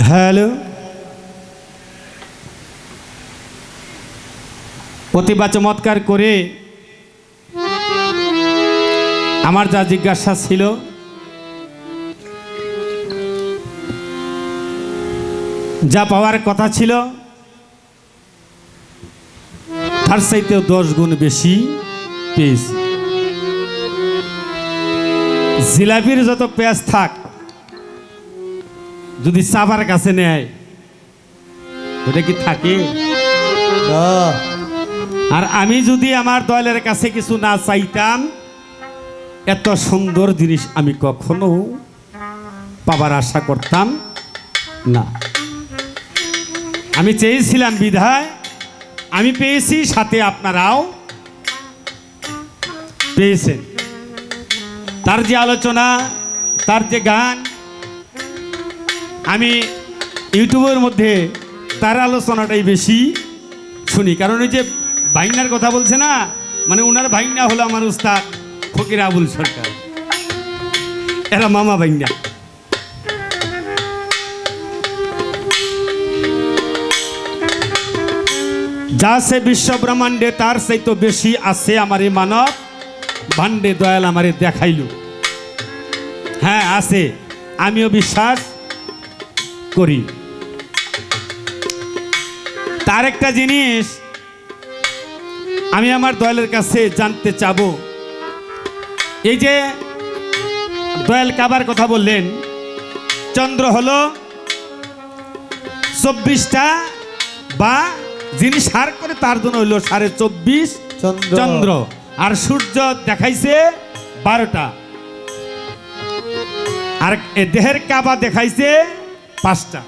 Hello, প্রতিভা চমৎকার করে আমার যা জিজ্ঞাসা ছিল যা পাওয়ার কথা ছিল তার চাইতেও 10 গুণ বেশি পেয়েছি। জিলাপির যত পেঁয়াজ থাক যদি চাবার কাছে নেয় ওটা কি থাকে? আর আমি যদি আমার দলের কাছে কিছু না চাইতাম এত সুন্দর জিনিস আমি কখনো পাবার আশা করতাম না। আমি চেয়েছিলাম বিধায় আমি পেয়েছি, সাথে আপনারাও পেয়েছেন। তার যে আলোচনা, তার যে গান, আমি ইউটিউবের মধ্যে তার আলোচনাটাই বেশি শুনি। কারণ ওই যে ভাইনার কথা বলছে না, মানে ওনার ভাইনা হলো আমার উস্তাদ ফকির আবুল সরকার, এরা মামা ভাইনা। যা সে বিশ্ব ব্রহ্মাণ্ডে তার সেই তো বেশি আছে আমার এই মানব ভাণ্ডে, দয়াল আমারে দেখাইল। হ্যাঁ আছে, আমিও বিশ্বাস করি। তার একটা জিনিস আমি আমার দয়ালের কাছে জানতে চাবো, এই যে দয়াল কাবার কথা বললেন, চন্দ্র হলো 24টা বা যিনি সার করে তার জন্য হইল 24.5 চন্দ্র, আর সূর্য দেখাইছে 12টা, আর দেহের কাবা দেখাইছে 5টা।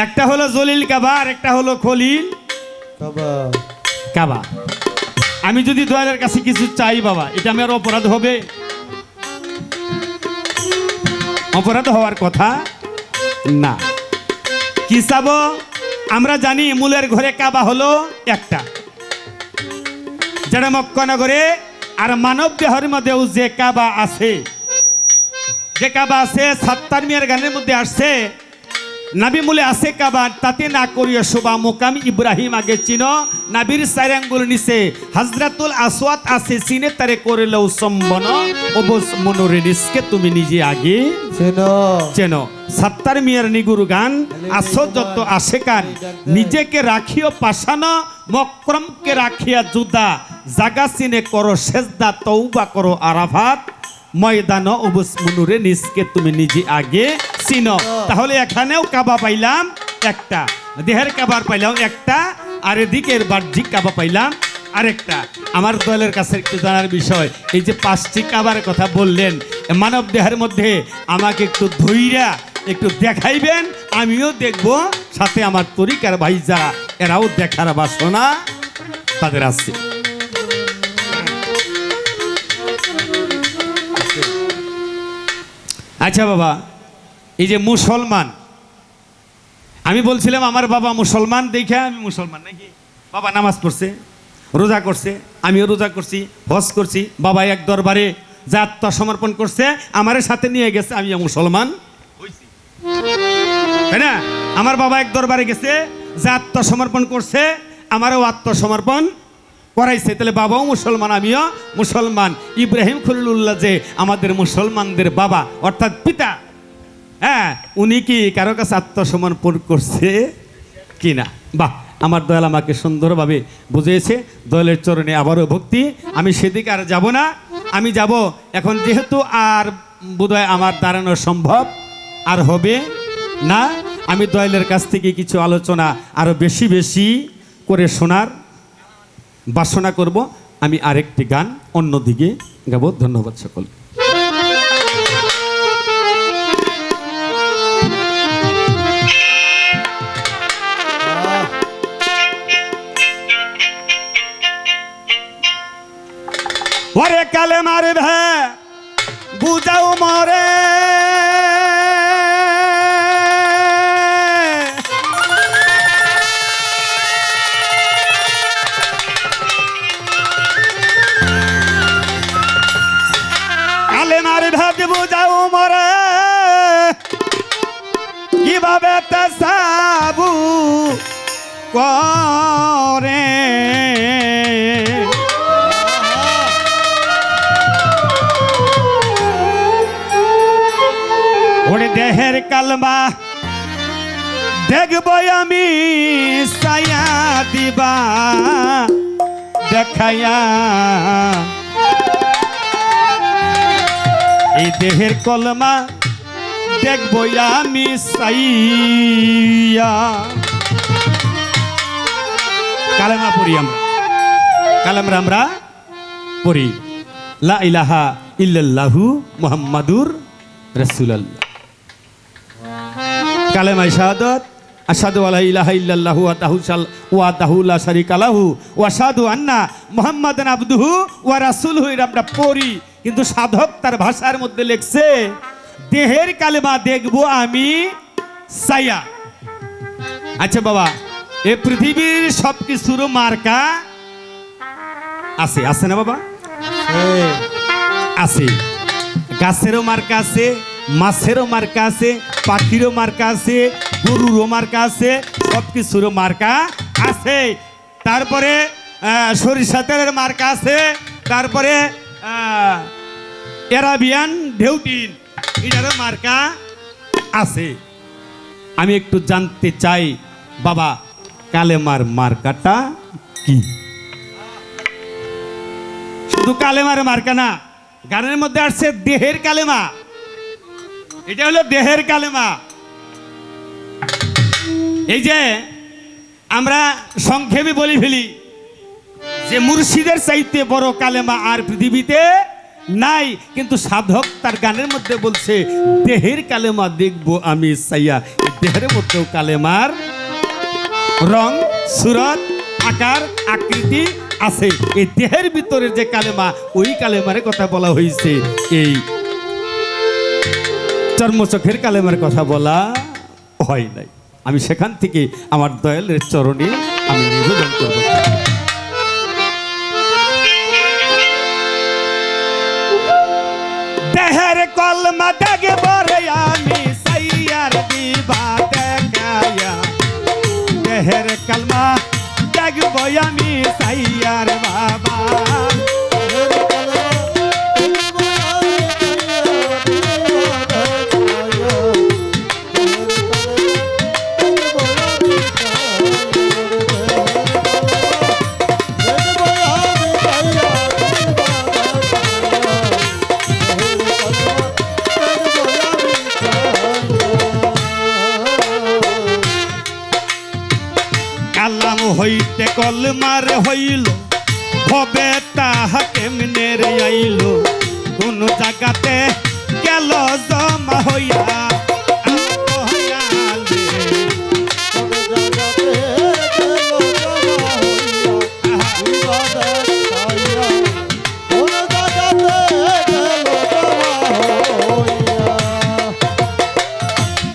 একটা হলো জলিল কাবা আর একটা হলো খলিল কাবা। আমি যদি দয়ালের কাছে কিছু চাই বাবা, এটা আমার অপরাধ হবে? অপরাধ হওয়ার কথা না। কি চাবো? আমরা জানি মূলের ঘরে কাবা হলো একটা, যেটা মক্কা নগরে। আর মানব দেহের মধ্যেও যে কাবা আছে, যে কাবা আছে, সাত্তার মিয়ার গানের মধ্যে আসছে নাবি মূলে আছে কাবা, তাতে না করিয়া শোভা মোকাম ইব্রাহিম আগে চিনো, নাবির 4 আঙ্গুল নিচে হাজরাতুল আসওয়াদ আছে, চিনে তারে করিলেও সম্বন, অবস মনোরে নিষ্কে তুমি নিজে আগে চেনো। সাত্তার মিয়ার নিগুর গান, আসো যত আসে কান, নিজেকে রাখিও পাশানো, মক্রমকে রাখিয়া জুদা, জাগা চিনে করো সেজদা, তওবা করো আরাফাত, ময়দান অবস মনুরে নিজকে তুমি নিজে আগে চিনো। তাহলে এখানেও কাবা পাইলাম একটা, দেহের কাবার পাইলাম একটা, আর এদিকের বাহ্যিক কাবা পাইলাম আরেকটা। আমার দলের কাছে একটু জানার বিষয়, এই যে 5টি কাবার কথা বললেন মানব দেহের মধ্যে, আমাকে একটু ধৈর্যা একটু দেখাইবেন, আমিও দেখব, সাথে আমার তরিকার ভাই যারা এরাও দেখার বাসনা তাদের আছে। আচ্ছা বাবা, এই যে মুসলমান, আমি বলছিলাম আমার বাবা মুসলমান দেখে আমি মুসলমান নাকি? বাবা নামাজ পড়ছে, রোজা করছে, আমিও রোজা করছি, হজ করছি। বাবা এক দরবারে যা আত্মসমর্পণ করছে আমারে সাথে নিয়ে গেছে, আমি মুসলমান হইছি, তাই না? আমার বাবা এক দরবারে গেছে, যা আত্মসমর্পণ করছে আমারও আত্মসমর্পণ করাইছে, তাহলে বাবাও মুসলমান, আমিও মুসলমান। ইব্রাহিম খলিলুল্লাহ যে আমাদের মুসলমানদের বাবা অর্থাৎ পিতা, হ্যাঁ, উনি কি কারো কাছে আত্মসমর্পণ করছে কিনা? বাহ, আমার দয়াল আমাকে সুন্দরভাবে বুঝিয়েছে। দয়ালের চরণে আবারও ভক্তি। আমি সেদিকে আর যাব না, আমি যাব এখন, যেহেতু আর বোধহয় আমার দাঁড়ানো সম্ভব আর হবে না, আমি দয়ালের কাছ থেকে কিছু আলোচনা আরো বেশি বেশি করে শোনার বাসনা করব। আমি আরেকটি গান অন্যদিকে গাব। ধন্যবাদ সকল। ওরে কালে মারে ভে বুঝাও মরে, কালে মারে ভেদ বুঝাও মরে কিভাবে তাসাবু করে ওরে দেহের কালমা দেখব আমি সায়া দিবা দেখায়া এই দেহের কলমা দেখব আমি সাইয়া কালেমা পড়ি আমরা কালেমা আমরা পড়ি লা ইলাহা ইল্লাল্লাহু মুহাম্মাদুর রাসূলুল্লাহ কালেমা শাহাদাত আশহাদু আলা ইলাহা ইল্লাল্লাহু ওয়াহদাহু লা শারীকা লাহু ওয়া আশহাদু আন্না মুহাম্মাদান আবদুহু ওয়া রাসূলুহু এর আমরা পড়ি কিন্তু সাধক তার ভাষার মধ্যে লিখছে দেহের কালেমা দেখব আমি সাইয়া আচ্ছা বাবা এই পৃথিবীর সব কিছুর মার্কা আছে আছে না বাবা আছে গাছেরও মার্কা আছে মাছেরও মার্কা আছে পাখিরও মার্কা আছে গরুরও মার্কা আছে সব কিছুরও মার্কা আছে তারপরে সরিষা তেলের মার্কা আছে তারপরে এরাবিয়ান ঢেউটিন এটারও মার্কা আছে আমি একটু জানতে চাই বাবা কালেমার মার্কাটা কি শুধু কালেমার মার্কা না গানের মধ্যে আসছে দেহের কালেমা এটা হলো দেহের কালেমা এই যে আমরা সংক্ষেপে বলি ফেলি যে মুর্শিদের চাইতে বড় কালেমা আর পৃথিবীতে নাই কিন্তু সাধক তার গানের মধ্যে বলছে দেহের কালেমা দেখবো আমি সাইয়া দেহের মধ্যেও কালেমার রং সুরত আকার আকৃতি আছে এই দেহের ভিতরে যে কালেমা ওই কালেমার কথা বলা হয়েছে এই চর্মচোখের কালেমার কথা বলা হয় নাই আমি সেখান থেকে আমার দয়ালের চরণে আমি নিবেদন করব দেহের কলমা দেখব রে আমি সাইয়ার দিবা দেখায়া দেহের কলমা দেখব আমি সাইয়ার বাবা কালাম হইতে কলমার হইল হবে তাহা কেমনে রে আইল কোন জায়গাতে গেল জমা হইয়া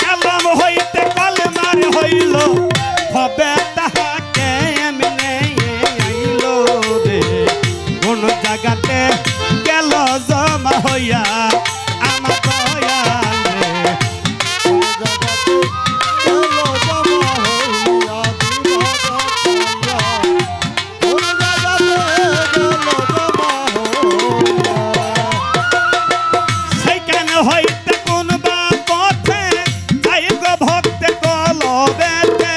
কালাম হইতে কলমার হইল হবে জাগাতে গেল জমা হইয়া আমার সেইখানে হইতে কোন বা পথে যাই গো ভক্তে কলবেতে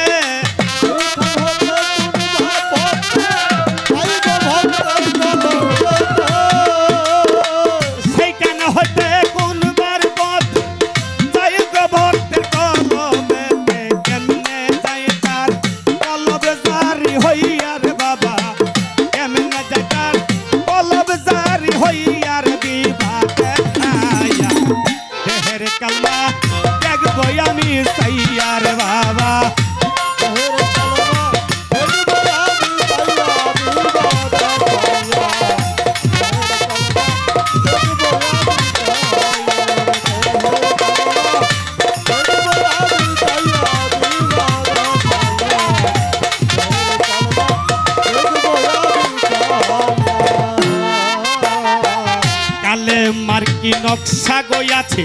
কি নকশা গইয়াছে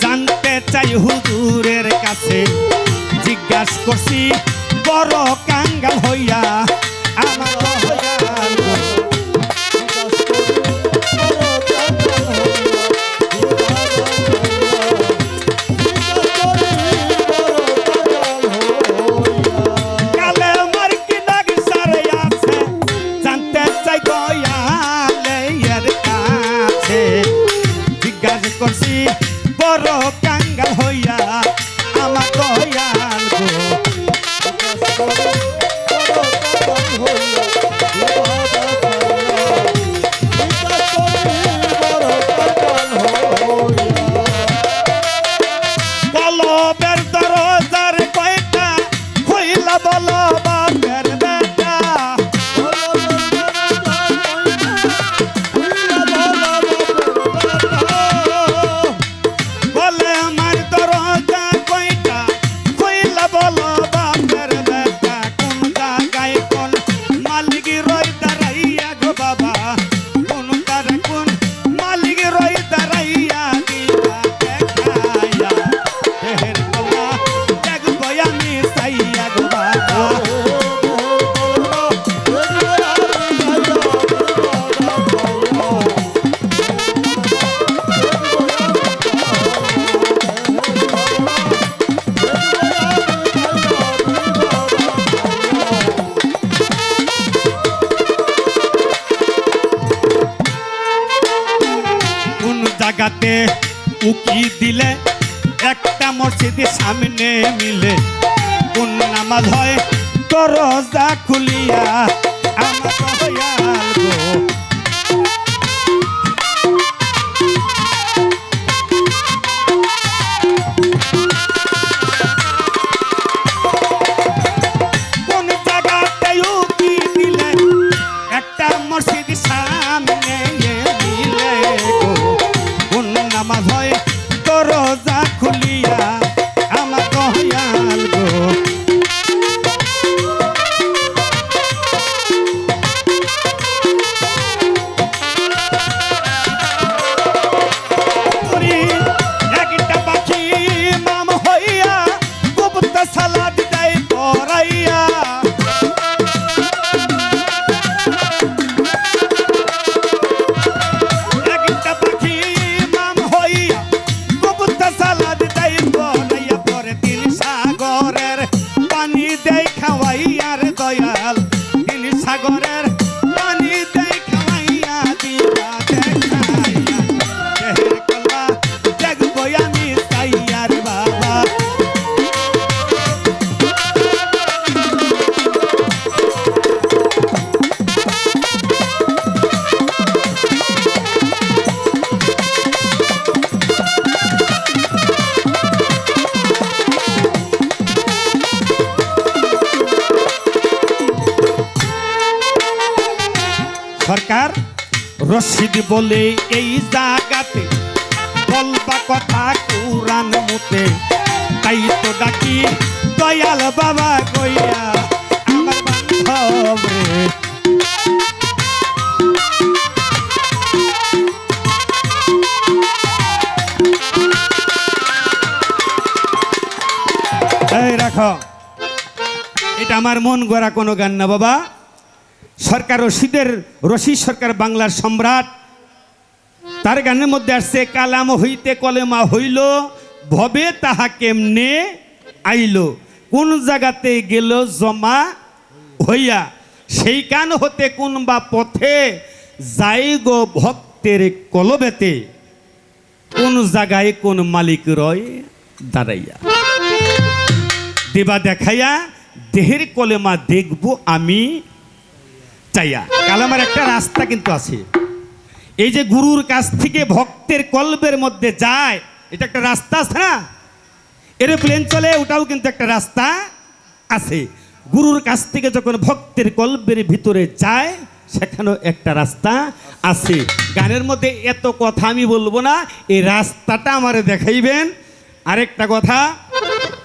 জানতে চাই হুজুরের কাছে জিজ্ঞাস করছি বড় কাঙ্গাল হইয়া আমার দয়াল গো। কালেমার কি নকশা আছে জানতে চাই দয়ালের কাছে জিজ্ঞাস করছি বড় কাঙ্গাল হইয়া আমার দয়াল গো। কলবের দরজার কয়টা হইলা বলো বাপের বেটা বলে আমার দরজা কয়টা হইলা বলো বাপের বেটা কোন জায়গায় কোন মালিক রই দাঁড়াইয়া গো বাবা কোন তার কোন মালিক রই দাঁড়াইয়া দিবা দেখাইয়া দেহের কলা দেখবো আমি চাইয়া গো বাবা কোন জায়গাতে উকি দিলে একটা মসজিদের সামনে মিলে কোন নামাজ হয় দরজা খুলিয়া আমার দয়াল গো। কোন জায়গাতে উকি দিলে একটা মসজিদের সামনে মিলে গো কোন নামাজ হয় দরজা খুলিয়া আমার দয়াল গো। ওরে একটা পাখি মাম হইয়া কবুতর সালাদ দেয় পরাইয়া একটা পাখি মাম হইয়া কবুতর সালাদ দেয় পরাইয়া পরে তিন সাগরের পানি দেয় খাওয়াইয়া রে দয়াল তিন সাগরের পানি দেয় খাওয়াইয়া দিবা দেখাইয়া দেহের কলা দেখবো আমি চাইয়া রে বাবা সরকার রশিদ বলে এই জায়গাতে বলবা কথা কুরান মতে তাই তো ডাকি দয়াল বাবা কইয়া আমার বান্ধব রে এই রাখো এটা আমার মন গড়া কোনো গান না বাবা সরকার রশিদ সরকার বাংলার সম্রাট তার গানের মধ্যে আসছে কালাম হইতে কলেমা হইল ভবে তাহা কেমনে আইল কোন জায়গাতে গেল জমা হইয়া সেই কান হতে কোন বা পথে যাই গো ভক্তের কলবেতে কোন জায়গায় কোন মালিক রয় দাঁড়াইয়া দেবা দেখাইয়া দেহের কলেমা দেখব আমি চাইয়া কালামের একটা রাস্তা কিন্তু আছে এই যে গুরুর কাছ থেকে ভক্তের কলবের মধ্যে যায় এটা একটা রাস্তা আছে না এরোপ্লেন চলে ওটাও কিন্তু একটা রাস্তা আছে গুরুর কাছ থেকে যখন ভক্তের কলবের ভিতরে যায় সেখানেও একটা রাস্তা আছে গানের মধ্যে এত কথা আমি বলবো না এই রাস্তাটা আমারে দেখাইবেন আরেকটা কথা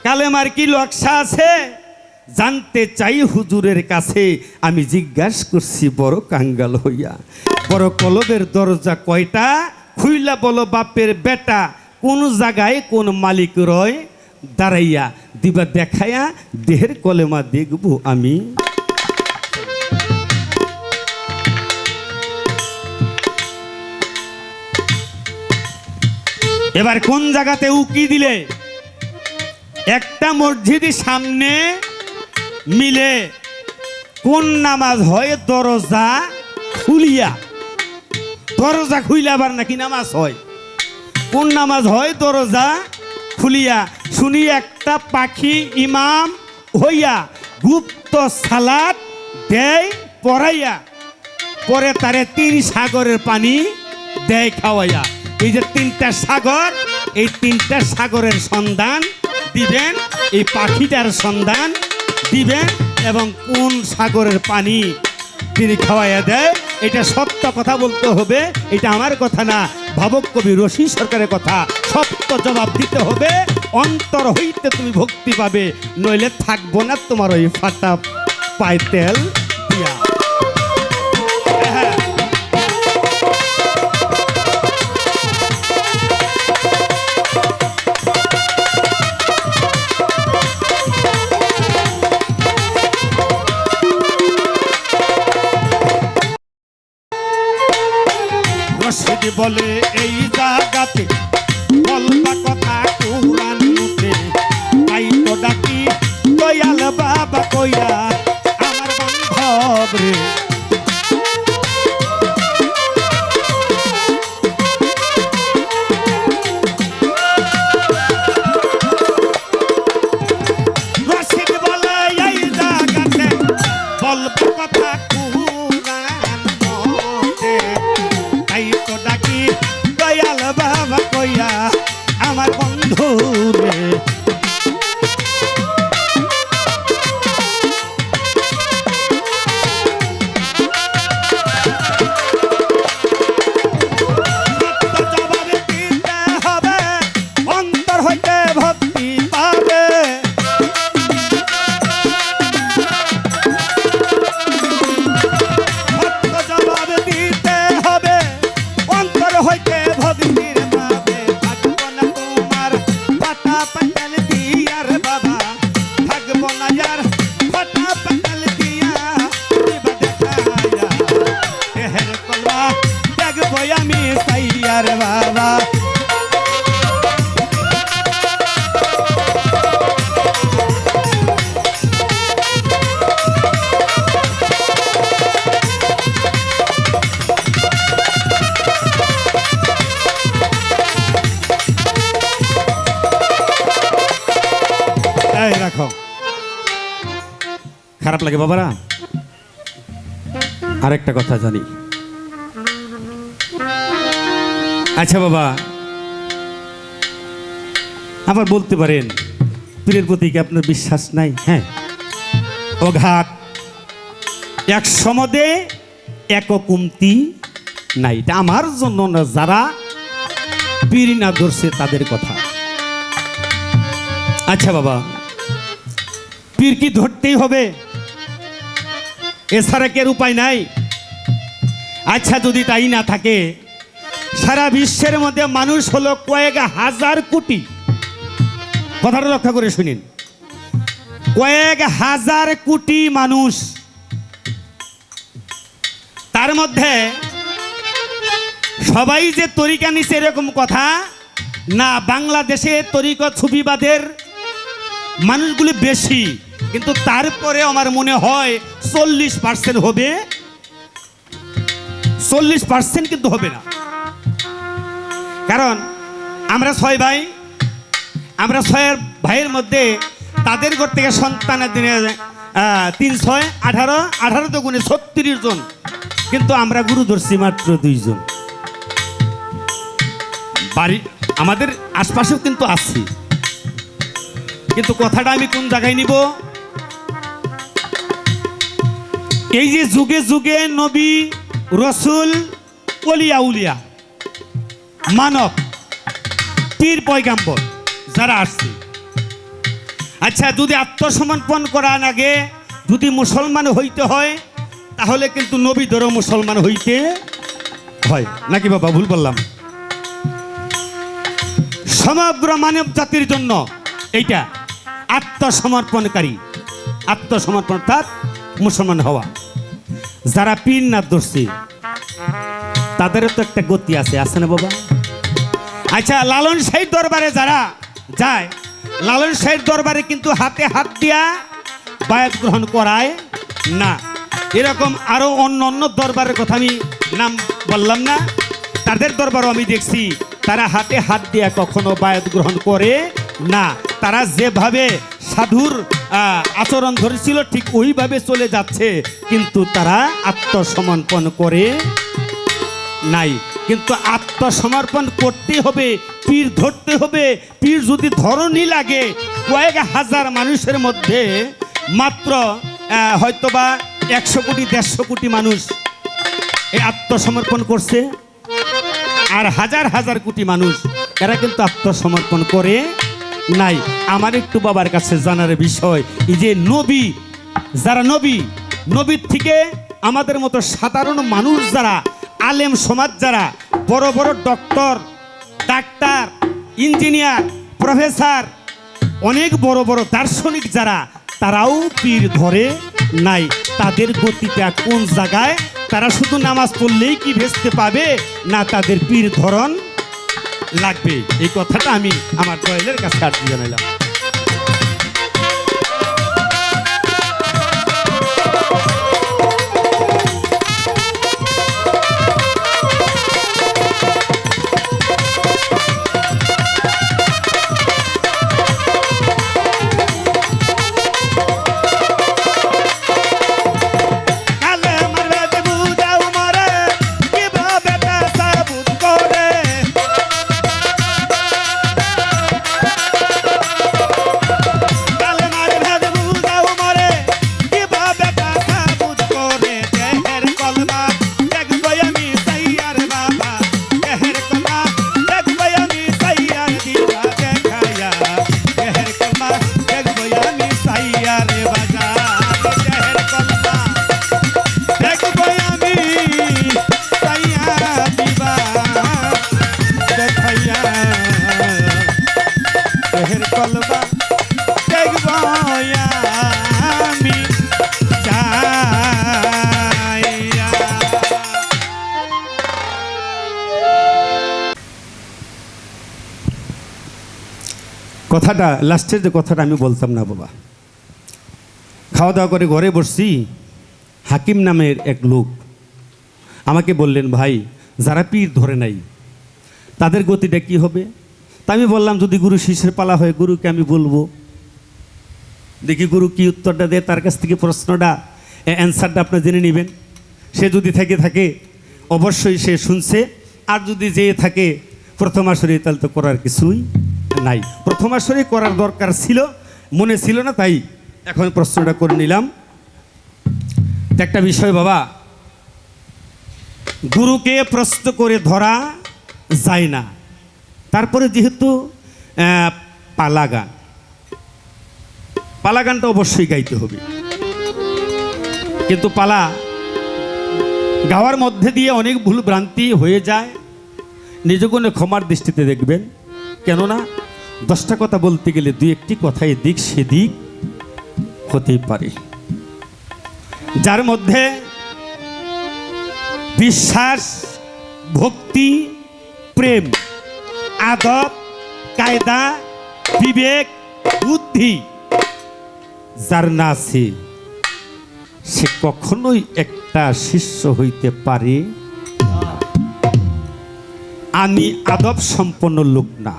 কালেমার কি নকশা আছে জানতে চাই হুজুরের কাছে আমি জিজ্ঞাসা করছি বড় কাঙ্গাল হইয়া বড় কলবের দরজা কয়টা খুইলা বলো বাপের বেটা কোন জায়গায় কোন মালিক রয় দাঁড়াইয়া দিবা দেখাইয়া দেহের কলেমা দেখবো আমি। এবার কোন জায়গাতে উকি দিলে একটা মসজিদের সামনে মিলে কোন নামাজ হয় দরজা খুলিয়া, দরজা খুইলে আবার নাকি নামাজ হয়, কোন নামাজ হয় দরজা খুলিয়া। শুনি একটা পাখি ইমাম হইয়া গুপ্ত সালাত দেয় পড়াইয়া, পরে তারে 3 সাগরের পানি দেয় খাওয়াইয়া। এই যে 3টা সাগর, এই 3টা সাগরের সন্ধান দিবেন, এই পাখিটার সন্ধান দিবেন এবং কোন সাগরের পানি তিনি খাওয়াইয়া দেয়। এটা সত্য কথা বলতে হবে, এটা আমার কথা না, ভাবক কবি রশি সরকারের কথা। সত্য জবাব দিতে হবে, অন্তর হইতে তুমি ভক্তি পাবে, নইলে থাকবো না তোমার ওই ফাটা পায় তেল দিয়া। রশিদ বলে এই জায়গাতে বলবা কথা কুরআন মুতে, তাই তো ডাকি দয়াল বাবা কইয়া আমার বান্ধব রে। রশিদ বলে এই জায়গাতে বলবা কথা কুরআন মুতে, তাই তো ডাকি দয়াল বাবা কইয়া আমার বন্ধু রে। জবাবে দিতে হবে, অন্তর হইতে ভক্তি পাবে। জবাব দিতে হবে, অন্তর হইতে ভক্তির পাবে। থাকবো না তোমার ফাটা পাটাল দিয়ার বাবা, থাকবো না যার ফাটা পাটাল দিয়া, দিবা দেখাইয়া দেহের কলমা দেখবো আমি সাইয়ার বাবা। এই রাখো, খারাপ লাগে বাবারা। আরেকটা কথা জানি, আচ্ছা বাবা, আবার বলতে পারেন পীরের প্রতি কি আপনার বিশ্বাস নাই? হ্যাঁ, অঘাত এক সমদে এক কুমতি নাই, এটা আমার জন্য না, যারা পীর না ধরছে তাদের কথা। আচ্ছা বাবা, পীর কি ধরতেই হবে? এছাড়া কি উপায় নাই? আচ্ছা যদি তাই না থাকে, সারা বিশ্বের মধ্যে মানুষ হলো কয়েক হাজার কোটি, কথাটা রক্ষা করে শুনিন, কয়েক হাজার কোটি মানুষ, তার মধ্যে সবাই যে তরিকা নিছে এরকম কথা না। বাংলাদেশে তরিকত সুফিবাদের মানুষগুলি বেশি, কিন্তু তারপরে আমার মনে হয় 40% হবে, 40% কিন্তু হবে না। কারণ আমরা 6 ভাই, আমরা 6 ভাইয়ের মধ্যে তাদের ঘর থেকে সন্তানের দিনে 3 6 18, 18 তো গুণে 36 জন, কিন্তু আমরা গুরু ধরছি মাত্র 2 জন। বাড়ি আমাদের আশপাশেও কিন্তু আছি, কিন্তু কথাটা আমি কোন জায়গায় নিব? এই যে যুগে যুগে নবী রসুল ওলিয়া উলিয়া মানব পীর পয়গাম্বর যারা আসছে, আচ্ছা যদি আত্মসমর্পণ করার আগে যদি মুসলমান হইতে হয়, তাহলে কিন্তু নবী ধরো মুসলমান হইতে হয় নাকি বাবা? ভুল বললাম? সমগ্র মানব জাতির জন্য এইটা আত্মসমর্পণকারী, আত্মসমর্পণ অর্থাৎ মুসলমান হওয়া। যারা পীর না ধরছে তাদেরও তো একটা গতি আছে, আছে না বাবা? আচ্ছা, লালন শাহীর দরবারে যারা যায়, লালন শাহীর দরবারে কিন্তু হাতে হাত দিয়া বায়াত গ্রহণ করায় না। এরকম আরো অন্য অন্য দরবারের কথা আমি নাম বললাম না, তাদের দরবারও আমি দেখছি তারা হাতে হাত দিয়া কখনো বায়াত গ্রহণ করে না। তারা যেভাবে সাধুর আচরণ ধরেছিল ঠিক ওইভাবে চলে যাচ্ছে, কিন্তু তারা আত্মসমর্পণ করে নাই। কিন্তু আত্মসমর্পণ করতে হবে, পীর ধরতে হবে। পীর যদি ধরনই লাগে, কয়েক হাজার মানুষের মধ্যে মাত্র হয়তোবা 100 কোটি 150 কোটি মানুষ এই আত্মসমর্পণ করছে, আর হাজার হাজার কোটি মানুষ এরা কিন্তু আত্মসমর্পণ করে নাই। আমার একটু বাবার কাছে জানার বিষয়, এই যে নবী, যারা নবীর থেকে আমাদের মতো সাধারণ মানুষ যারা, আলেম সমাজ যারা, বড় বড় ডক্টর, ডাক্তার, ইঞ্জিনিয়ার, প্রফেসর, অনেক বড় বড় দার্শনিক যারা, তারাও পীর ধরে নাই। তাদের গতিটা কোন জায়গায়? তারা শুধু নামাজ পড়লেই কি ভেস্তে পাবে, না তাদের পীর ধরন লাগবে। এই কথাটা আমি আমার দয়ালের কাছে আর্জি জানাইলাম। কথাটা লাস্টের যে কথাটা আমি বলতাম না বাবা, খাওয়া দাওয়া করে ঘরে বসছি, হাকিম নামের এক লোক আমাকে বললেন, ভাই যারা পীর ধরে নাই তাদের গতিটা কি হবে? তা আমি বললাম, যদি গুরু শিষ্যের পালা হয় গুরুকে আমি বলবো, দেখি গুরু কি উত্তরটা দেয়, তার কাছ থেকে প্রশ্নটা অ্যান্সারটা আপনি জেনে নেবেন। সে যদি থাকে অবশ্যই সে শুনছে, আর যদি যেয়ে থাকে প্রথম আসরে, তাহলে তো করার কিছুই নাই। প্রথম আসরে করার দরকার ছিল, মনে ছিল না, তাই এখন প্রশ্নটা করে নিলাম। একটা বিষয় বাবা, গুরুকে প্রশ্ন করে ধরা যায় না। তারপরে যেহেতু পালা গানটা অবশ্যই গাইতে হবে, কিন্তু পালা গাওয়ার মধ্যে দিয়ে অনেক ভুল ভ্রান্তি হয়ে যায়, নিজগুণে ক্ষমার দৃষ্টিতে দেখবেন। কেননা 10টা কথা বলতে গেলে 2-1টি কথা এদিক সেদিক হতেই পারে। যার মধ্যে বিশ্বাস, ভক্তি, প্রেম, আদব, কায়দা, বিবেক, বুদ্ধি যার না আছে, সে কখনোই একটা শিষ্য হইতে পারে। আমি আদব সম্পন্ন লোক না।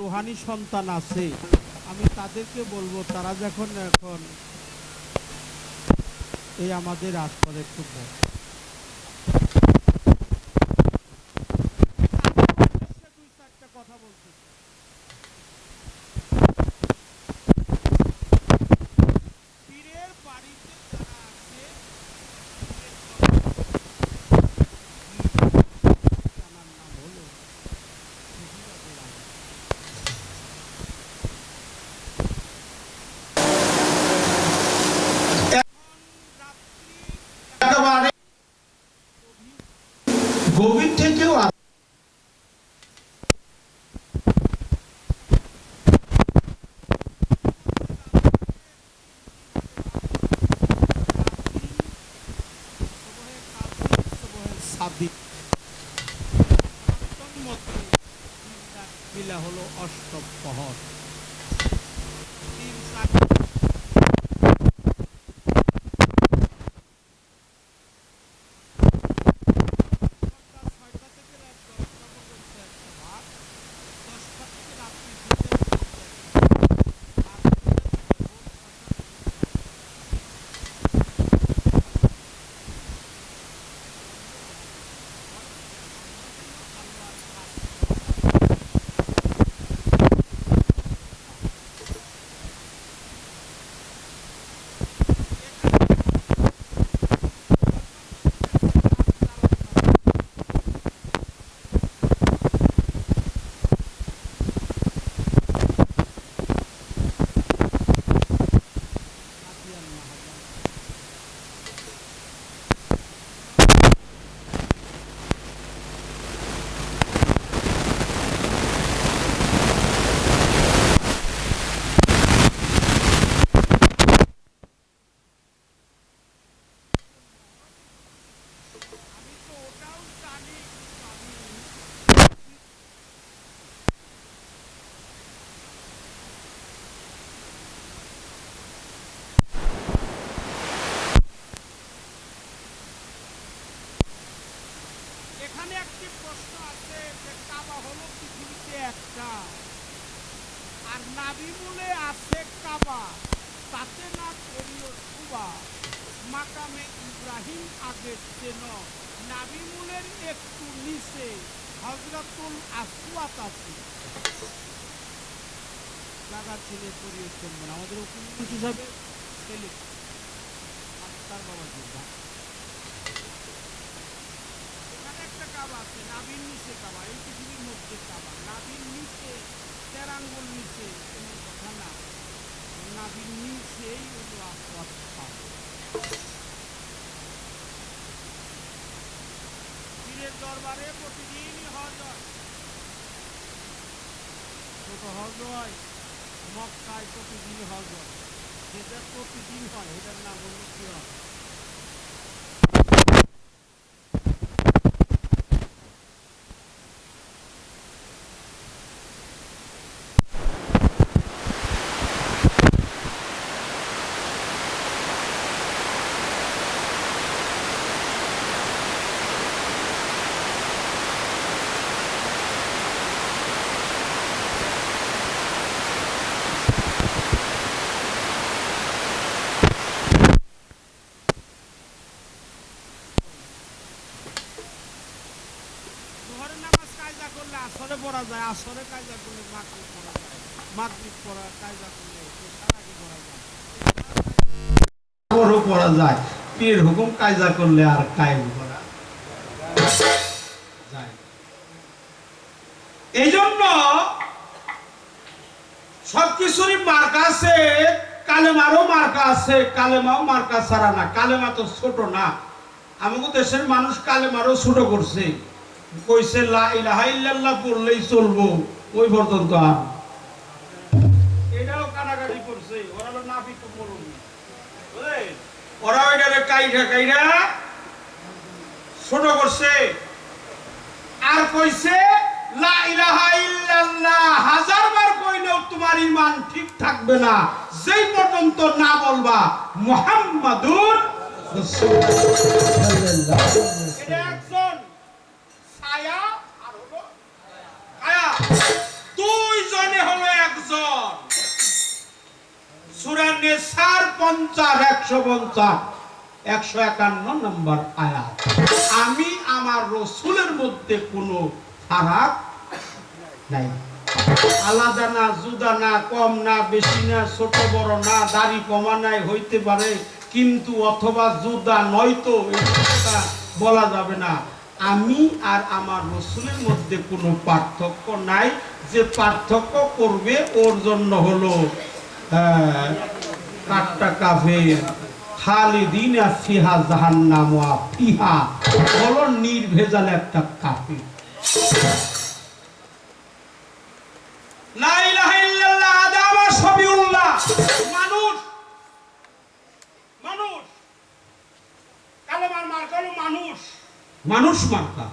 রুহানি সন্তান আছে, আমি তাদেরকে বলবো, তারা যখন এখন এই আমাদের আত্মার একটু কথা বলতে মিলা হলো অষ্টপ্রহর। এখানে একটি প্রশ্ন আছে যে কাবা হলো পৃথিবীতে একটা, আর নাবিমূলে আছে কাবা, তাতে না করিও শুবা, মাকামে ইব্রাহিম আগে চেন, নাবিমূলের একটু নিচে হযরতুল আসওয়াদ আছে। জায়গা চিনে করিও চলবে না, আমাদের উকিল হিসাবে ছেলে আক্তার বাবা যোদ্ধা। একটা কাবা আছে, নাভির নিচে কাবা, এই পৃথিবীর মধ্যে কাবা, নাভির নিচে 13 আঙ্গুল নিচে কোনো কথা না, নাভির নিচেই হলো আসওয়াদ পাহাড়। পীরের দরবারে প্রতিদিনই হজ হয়, ছোট হজ হয়, মক্কায় প্রতিদিনই হজ হয়, যেটা প্রতিদিন হয় এটার নাম হলো কি হয়? জোহরের নামাজ কায়দা করলে আসরে পড়া যায়, আসরে কায়দা করলে মাগরিব পড়া যায়, মাগরিব পড়া কায়দা করলে এশার আগে পড়া যায়, পরও পড়া যায়, পীর হুকুম কায়দা করলে আর কায়েম করা যায়। এই জন্য সবকিছুরই মার্কা আছে, কালেমারও মার্কা আছে, কালেমাও মার্কা ছাড়া না। কালেমা তো ছোট না, আমাদের দেশের মানুষ কালেমারও ছোট করছে, কইছে লা ইলাহা ইল্লাল্লাহ বললেই চলবো, ওই পর্যন্ত আর এটাও কানাকাটি করছে। ওরা হলো নাফি তো বলুন, বুঝলেন, ওরা ওইটারে কাইটা কাইটা ছোট করছে। আর কইছে লা ইলাহা ইল্লাল্লাহ হাজারবার কইলেও তোমার ঈমান ঠিক থাকবে না যেই পর্যন্ত না বলবা মুহাম্মাদুর রাসূলুল্লাহ। এটা একজন ছায়া আর হলো ছায়া, দুইজনে হলো একজন। সূরা নিসার 50 151 নম্বর আয়াত। আমি আমার রাসূলের মধ্যে কোনো ফারাক নাই, আলাদা না, জুদা না, কম না, বেশি না, ছোট বড় না, দাড়ি কমা নাই হইতে পারে, কিন্তু অথবা জুদা নয়তো এটা বলা যাবে না। আমি আর আমার রাসূলের মধ্যে কোনো পার্থক্য নাই, যে পার্থক্য করবে ওর জন্য হলো কাট্টা কাফের, খালিদিনা ফিহা জাহান্নাম ওয়া ফিহা, বলো নির্ভেজাল একটা কাফের। লা ইলাহা ইল্লাল্লাহ আদম সবিউল্লাহ, মানুষ মানুষ কালেমার মার্কা হলো মানুষ, মানুষ মার্কা।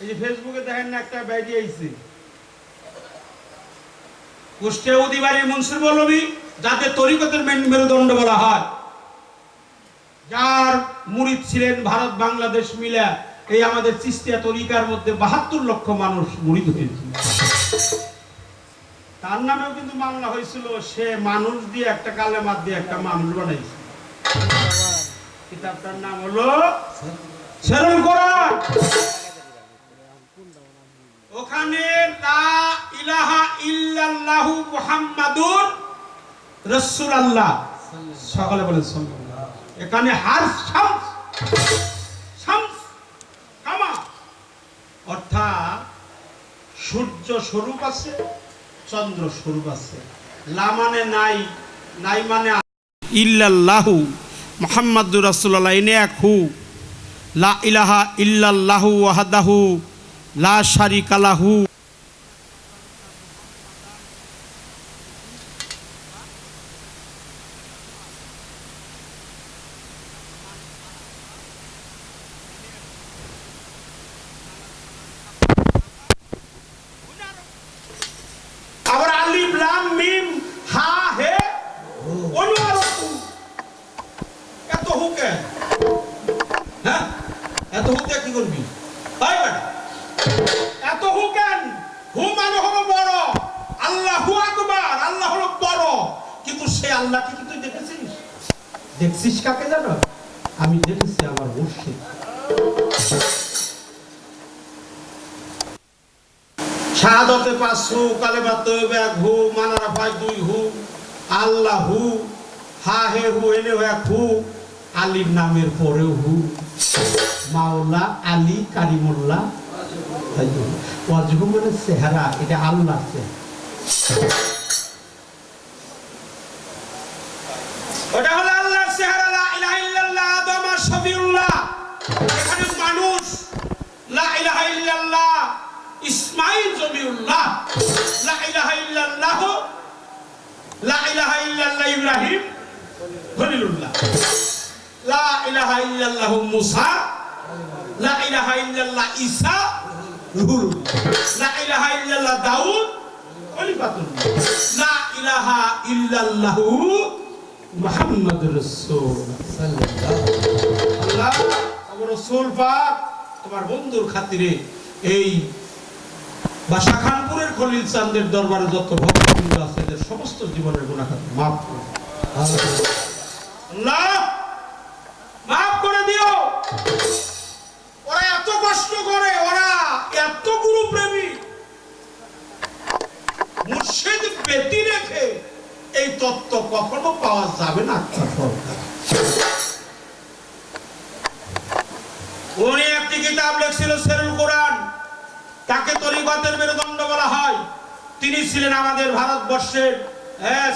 এই যে ফেসবুকে দেখেন না একটা বাইরে আইছে, কুষ্টিয়া উদিবাড়ির মনসুর মৌলভী, যাতে তরিকতের মেরুদণ্ড বলা হয়, যার মুরিদ ছিলেন ভারত বাংলাদেশ মিলা এই আমাদের চিস্তিয়া তরিকার মধ্যে ৭২ লক্ষ মানুষ মুরিদ হয়েছিল। তার নামেও কিন্তু মামলা হয়েছিল, সে মানুষ দিয়ে একটা কালেমাত দিয়ে একটা মানুষ বানাইছে। কিতাবটার নাম হলো সেরুল কোরআন। ওখানে লা ইলাহা ইল্লাল্লাহু মুহাম্মাদুর রাসূলুল্লাহ, সকলে বলেন সাল্লাল্লাহু। এখানে হারফ শামস, শামস কামা, অর্থাৎ সূর্য স্বরূপ আছে, চন্দ্র স্বরূপ আছে। লা মানে নাই, নাই মানে ইল্লাল্লাহু মুহাম্মাদুর রাসূলুল্লাহ, ইনি এক হু। লা ইলাহা ইল্লাল্লাহু ওয়াহদাহু লা শারিকা লাহু। আবার আলিফ লাম মিম হা হে অনুয়ারতু। এত হুকে, হ্যাঁ এত হুকে কি করবি? তাই বেটা এত হুকেন, হু মানে হলো বড়, আল্লাহু আকবার, আল্লাহ হলো বড়। কিন্তু সে আল্লাহকে কি তুই দেখেছিস? দেখছিস কাকে জানো? আমি দেখেছি আমার মুর্শিদ। শাহাদাতে ৫ হু, কালেমা তয়্যিবা ১ হু, মানারা ভাই ২ হু, আল্লাহু, হা হে হু এনে ১ হু, আলীর নামের পরেও হু, মাওলা আলী কারিমুল্লাহ ওয়াজহু মানে চেহারা, এটা আল্লাহ ওটা হলো আল্লাহর চেহারা। লা ইলাহা ইল্লাল্লাহ আদম শফিউল্লাহ, এখানে মানুষ। লা ইলাহা ইল্লাল্লাহ ইসমাঈল জমিউল্লাহ, লা ইলাহা ইল্লাল্লাহ, লা ইলাহা ইল্লাল্লাহ ইব্রাহিম খলিলুল্লাহ, লা ইলাহা ইল্লাল্লাহ মুসা, লা ইলাহা ইল্লাল্লাহ ঈসা রুহুল্লাহ, লা ইলাহা ইল্লাল্লাহ দাউদ খলিফাতুল্লাহ, লা ইলাহা ইল্লাল্লাহ মুহাম্মাদুর রাসূলুল্লাহ সাল্লাল্লাহু আল্লাহ আমার রাসূল পাক তোমার বন্ধুর খাতিরে এই বাসাখানপুরের খলিল চাঁদের দরবারে যত ভক্তবৃন্দ আছে এদের সমস্ত জীবনের গুনাহ মাফ করো আল্লাহ, মাফ করে দিও। ওরা এত কষ্ট করে, ওরা এত গুরু প্রেমী, মুর্শিদ ব্যতি রেখে এই তত্ত্ব কখনো পাওয়া যাবে না। উনি একটি কিতাব লিখছিল সেরুল কোরআন, তাকে তরিকতের মেরুদণ্ড বলা হয়। তিনি ছিলেন আমাদের ভারতবর্ষের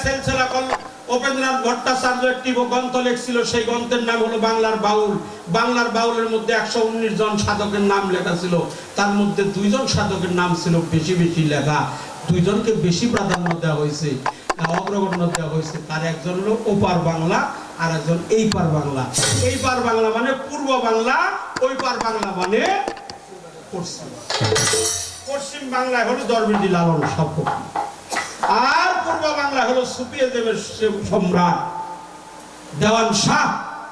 সিলসিলা উপেন্দ্রনাথ ভট্টাচার্য একটি গ্রন্থ লিখছিল, সেই গ্রন্থের নাম হলো বাংলার বাউল। বাংলার বাউলের মধ্যে ১১৯ জন সাধকের নাম লেখা ছিল, তার মধ্যে ২ জন সাধকের নাম ছিল বেশি বেশি লেখা, ২ জনকে বেশি প্রাধান্য দেওয়া হয়েছে, অগ্রগণ্য দেওয়া হয়েছে। তার একজন হলো ওপার বাংলা, আর একজন এই পার বাংলা। এই পার বাংলা মানে পূর্ব বাংলা, ওই পার বাংলা মানে পশ্চিম। পশ্চিম বাংলায় হলো দরবেশী লালন সবকটি, আর পূর্ব বাংলা হলো সুফিয়াদের সম্রাট দেওয়ান শাহ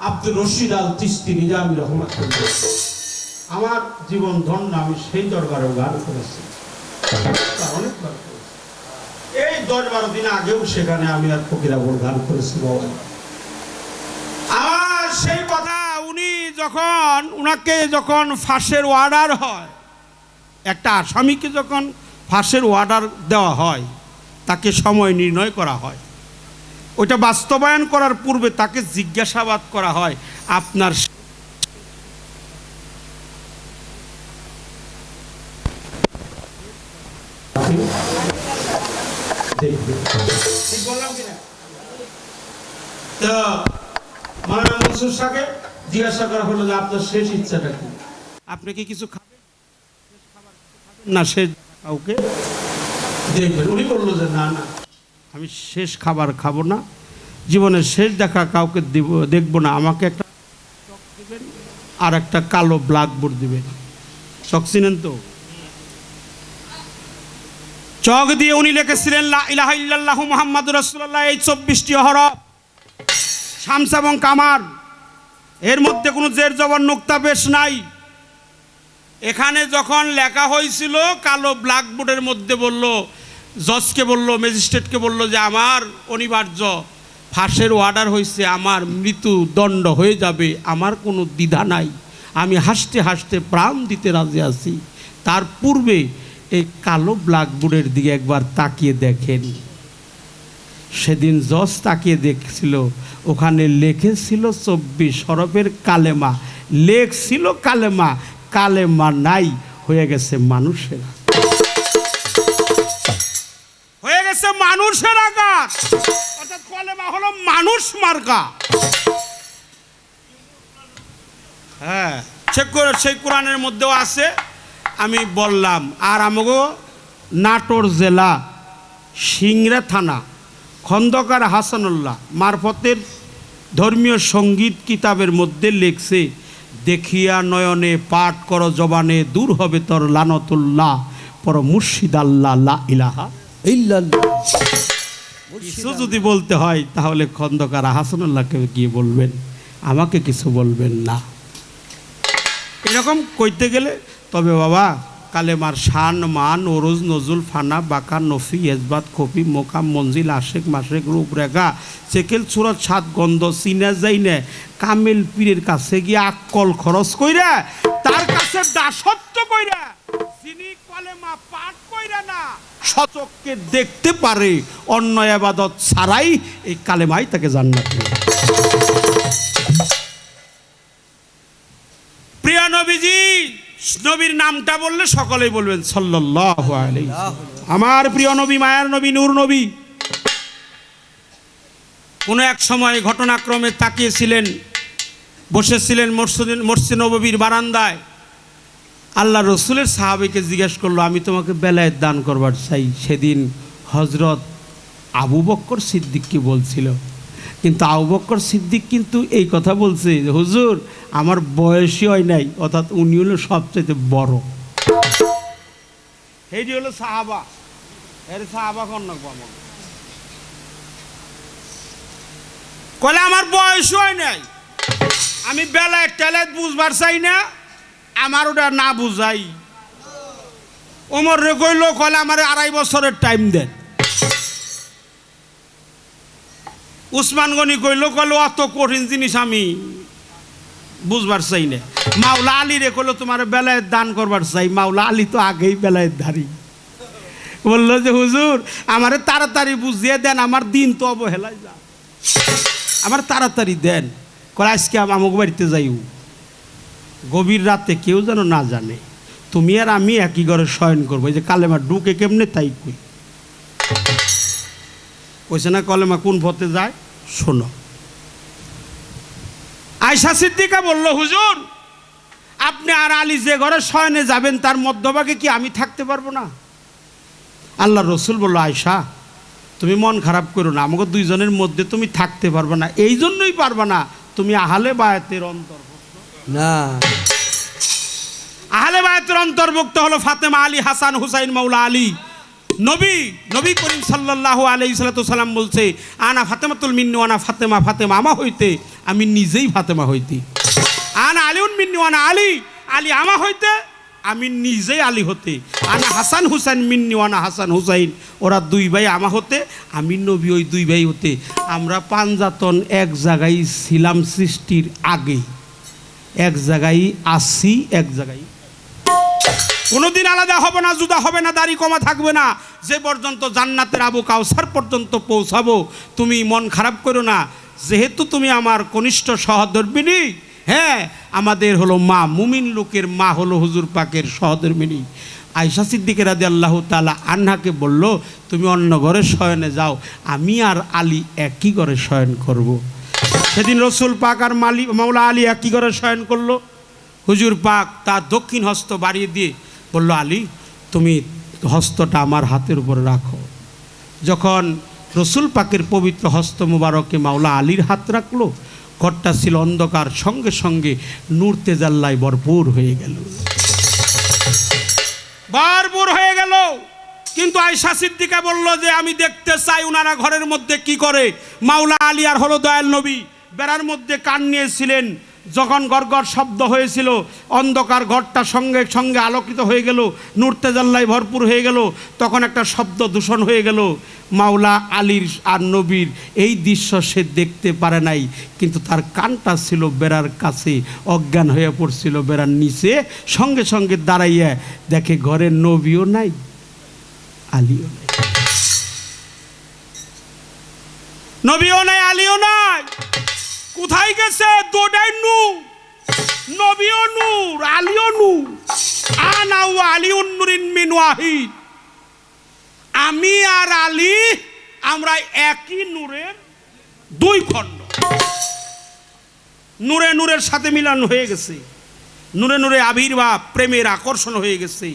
আব্দুর রশিদ আল চিশতি নিজামী রহমাতুল্লাহ। আমার জীবন ধন্য, আমি সেই দরবারেও গান করেছি, অনেকবার করেছি। এই ১০-১২ দিন আগেও সেখানে আমি আর ফকিরাপুর গান করেছি। আমার সেই কথা, উনি যখন যখন ফাঁসের অর্ডার হয়, একটা আসামিকে যখন ফাঁসের অর্ডার দেওয়া হয়, তাকে সময় নির্ণয় করা হয়। ওইটা বাস্তবায়ন করার পূর্বে তাকে জিজ্ঞাসাবাদ করা হয়, আপনার জিজ্ঞাসা করা হলো যে আপনার শেষ ইচ্ছাটা কি, আপনি কি কিছু খাবেন না শেষ কাউকে দেখবেন? উনি বললো যে না না, আমি শেষ খাবার খাবো না, জীবনের শেষ দেখা কাউকে দেখবো না, আমাকে একটা চক দিবেন আর একটা কালো ব্ল্যাকবোর্ড দিবেন। চক চিনেন তো? চক দিয়ে উনি লিখেছিলেন লা ইলাহা ইল্লাল্লাহু মুহাম্মাদুর রাসূলুল্লাহ, এই 24টি হরফ শামস এবং কামার, এর মধ্যে কোনো জের জবর নুক্তা পেশ নাই। এখানে যখন লেখা হয়েছিল কালো ব্ল্যাকবোর্ডের মধ্যে বলল, জজকে বলল, ম্যাজিস্ট্রেটকে বলল যে আমার অনিবার্য ফাঁসের অর্ডার হয়েছে, আমার মৃত্যু দণ্ড হয়ে যাবে, আমার কোনো দ্বিধা নাই, আমি হাসতে হাসতে প্রাণ দিতে রাজি আছি। তার পূর্বে এই কালো ব্ল্যাকবোর্ডের দিকে একবার তাকিয়ে দেখেন। সেদিন জজ তাকিয়ে দেখছিল, ওখানে লেখেছিল 24 হরফের কালেমা, লেখছিল কালেমা, কালেমা নাই, হয়ে গেছে মানুষের, হয়ে গেছে মানুষের আকার, অর্থাৎ কালেমা হলো মানুষ মার্কা। হ্যাঁ, সেই কোরআনের মধ্যেও আছে, আমি বললাম। আর আমাগো নাটোর জেলা সিংড়া থানা খন্দকার হাসানুল্লাহ মারফতের ধর্মীয় সঙ্গীত কিতাবের মধ্যে লিখছে, দেখিয়া নয়নে পাঠ কর জবানে, দূর হবে তোর লানতুল্লাহ, পর মুর্শিদ আল্লাহ লা ইলাহা ইল্লাল্লাহ। কিছু যদি বলতে হয় তাহলে খন্দকার হাসানুল্লাহকে গিয়ে বলবেন, আমাকে কিছু বলবেন না। এরকম কইতে গেলে তবে বাবা কালেমার শান মান ওরুজ নজুল ফানা বাঁকা নফি এজবাত খফি মোকাম মঞ্জিল আশেক মাসেক রূপরেখা সেকেল সুরত সাত গন্ধ চিনা যাই না কামেল পীরের কাছে গিয়ে আকল খরচ কইরা, তার কাছে দাসত্ব কইরা, যিনি কালেমা পাঠ কইরা না সচক্ষে দেখতে পারে, অন্য ইবাদত ছাড়াই এই কালেমাই তাকে জান্নাত দিবে। প্রিয় নবীজি, নবীর নামটা বললে সকলেই বলবেন সাল্লাল্লাহু আলাইহি ওয়াসাল্লাম। আমার প্রিয় নবী, মায়ার নবী, নূর নবী কোনো এক সময় ঘটনাক্রমে তাকিয়েছিলেন, বসেছিলেন মসজিদ নববীর বারান্দায়। আল্লাহ রসুলের সাহাবীকে জিজ্ঞেস করলো, আমি তোমাকে বেলায়েত দান করবার চাই। সেদিন হজরত আবু বকর সিদ্দিককে বলছিল, কিন্তু আবু বকর সিদ্দিক কিন্তু এই কথা বলছে যে হুজুর আমার বয়সই হয় নাই, অর্থাৎ উনি হলো সবচেয়ে বড়। এইটি হলো সাহাবা, এর সাহাবা কন্যা কলে আমার বয়স হয় নাই, আমি বেলায় টেলায় বুঝবার চাই না, আমার ওটা না বুঝাই। ওমর রে কইল, কলে আমার 2.5 বছরের টাইম দেন। উসমান গনি কইল, কলে অত কঠিন জিনিস আমি বুঝবার চাই না। মাওলা আলী রে কইল, তোমার বেলায় দান করবার চাই। মাওলা আলী তো আগেই বেলায় ধারি, বললো যে হুজুর আমারে তাড়াতাড়ি বুঝিয়ে দেন, আমার দিন তো অবহেলায় যা, আমার তাড়াতাড়ি দেন। কলে আজকে আমাকে বাড়িতে যাইও, গভীর রাতে কেউ যেন না জানে, তুমি আর আমি একই ঘরে শয়ন করবো। এই যে কালেমা ঢুকে কেমনে তাই কই, কইছে না কলেমা কোন পথে যায় শোনো। আয়েশা সিদ্দিকা বলল, হুজুর আপনি আর আলী যে ঘরে শয়নে যাবেন তার মধ্যভাগে কি আমি থাকতে পারবো না? আল্লাহ রসুল বলল, আয়েশা তুমি মন খারাপ করো না, আমাকে দুইজনের মধ্যে তুমি থাকতে পারবে না। এই জন্যই পারবে না, তুমি আহলে বায়াতের অন্তর্ভুক্ত না। আহলে বায়াতের অন্তর্ভুক্ত হলো ফাতেমা, আলী, হাসান, হুসাইন, মাওলা আলী। নবী করিম সাল্লাল্লাহু আলাইহি সাল্লাম বলছে, আনা ফাতেমাতুল মিন্নু আনা ফাতেমা, ফাতেমা আমা হইতে, আমি নিজেই ফাতেমা হইতে। আনা আলিউন মিন্নু আনা আলী, আলী আমা হইতে, আমি নিজেই আলী হতে। আনা হাসান হুসাইন মিন্নি আনা হাসান হুসাইন, ওরা 2 ভাই আমা হতে, আমি নবী ওই 2 ভাই হতে। আমরা পাঞ্জাতন এক জায়গায় ছিলাম সৃষ্টির আগে, এক জায়গায় আসি, এক জায়গায় কোনোদিন আলাদা হবে না, জুদা হবে না, দাড়ি কমা থাকবে না, যে পর্যন্ত জান্নাতের আবু কাউসার পর্যন্ত পৌঁছাবো। তুমি মন খারাপ করো না, যেহেতু তুমি আমার কনিষ্ঠ সহধর্মিনী। হ্যাঁ, আমাদের হলো মা, মুমিন লোকের মা হলো হুজুর পাকের সহধর্মিনী। আয়েশা সিদ্দিকা রাদিয়াল্লাহু তাআলা আনহাকে বলল, তুমি অন্য ঘরে শয়নে যাও, আমি আর আলী একই ঘরে শয়ন করব। সেদিন রসুল পাক আর মাওলা আলী একই ঘরে শয়ন করলো। হুজুর পাক তার দক্ষিণ হস্ত বাড়িয়ে দিয়ে বলল, আলী তুমি হস্তটা আমার হাতের উপরে রাখো। যখন রসুল পাকের পবিত্র হস্ত মুবারকে মাওলা আলীর হাত রাখলো, ঘরটা ছিল অন্ধকার, সঙ্গে সঙ্গে নূর তেজাল্লায় ভরপুর হয়ে গেল, ভরপুর হয়ে গেল। কিন্তু কিন্তু আয়েশা সিদ্দিকা বলল যে আমি দেখতে চাই ওনারা ঘরের মধ্যে কি করে। মাওলা আলী আর হলো দয়াল নবী বেড়ার মধ্যে কান নিয়েছিলেন। যখন গড়গড় শব্দ হয়েছিল, অন্ধকার ঘরটা সঙ্গে সঙ্গে আলোকিত হয়ে গেল, নূর তেজাল্লায় ভরপুর হয়ে গেল। তখন একটা শব্দ দূষণ হয়ে গেল। মাওলা আলীর আর নবীর এই দৃশ্য সে দেখতে পারে নাই, কিন্তু তার কানটা ছিল বেড়ার কাছে, অজ্ঞান হয়ে পড়ছিল বেড়ার নিচে। সঙ্গে সঙ্গে দাঁড়াইয়া দেখে ঘরে নবীও নাই, আলীও নাই। নবীও নাই, আলীও নাই, কোথায় গেছে? দোডাই নূর, নবীও নূর, আলীও নূর। আনা ওয়া আলিউন নূরিন মিন ওয়াহিদ। আমি আর আলী আমরা একই নূরের দুই খণ্ড। নূরে নূরের সাথে মিলন হয়ে গেছে, নূরে নূরে আবির্ভাব, প্রেমের আকর্ষণ হয়ে গেছে।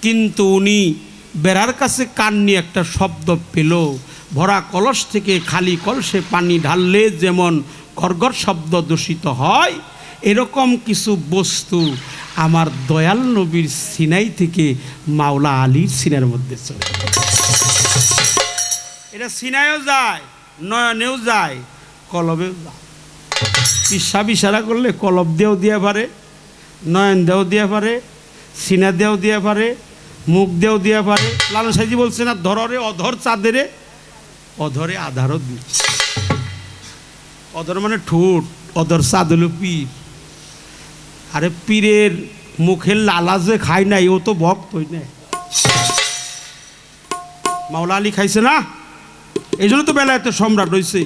কিন্তু উনি বেড়ার কাছে কান নিয়ে একটা শব্দ পেল। ভরা কলস থেকে খালি কলসে পানি ঢাললে যেমন গড়গড় শব্দ দূষিত হয়, এরকম কিছু বস্তু আমার দয়াল নবীর সিনাই থেকে মাওলা আলীর সিনার মধ্যে চলে। এটা সিনায়ও যায়, নয়নেও যায়, কলবেও যায়। পিসাব ইশারা করলে কলব দিয়েও দিয়ে পারে, নয়ন দেও দিয়ে পারে, সিনা দেও দিয়ে পারে, মুখ দেও দিয়ে পারে। লালন সাইজি বলছে না, ধরে অধর চাঁদেরে, অধরে আধারও দি। অধর মানে ঠোঁট, অধর চাঁদ হলো পীর। আরে পীরের মুখের লালা যে খায় নাই, ও তো ভক্ত হই না। মাওলা আলী খাইছে না, এই জন্য তো বেলায়েতে সম্রাট হয়েছে।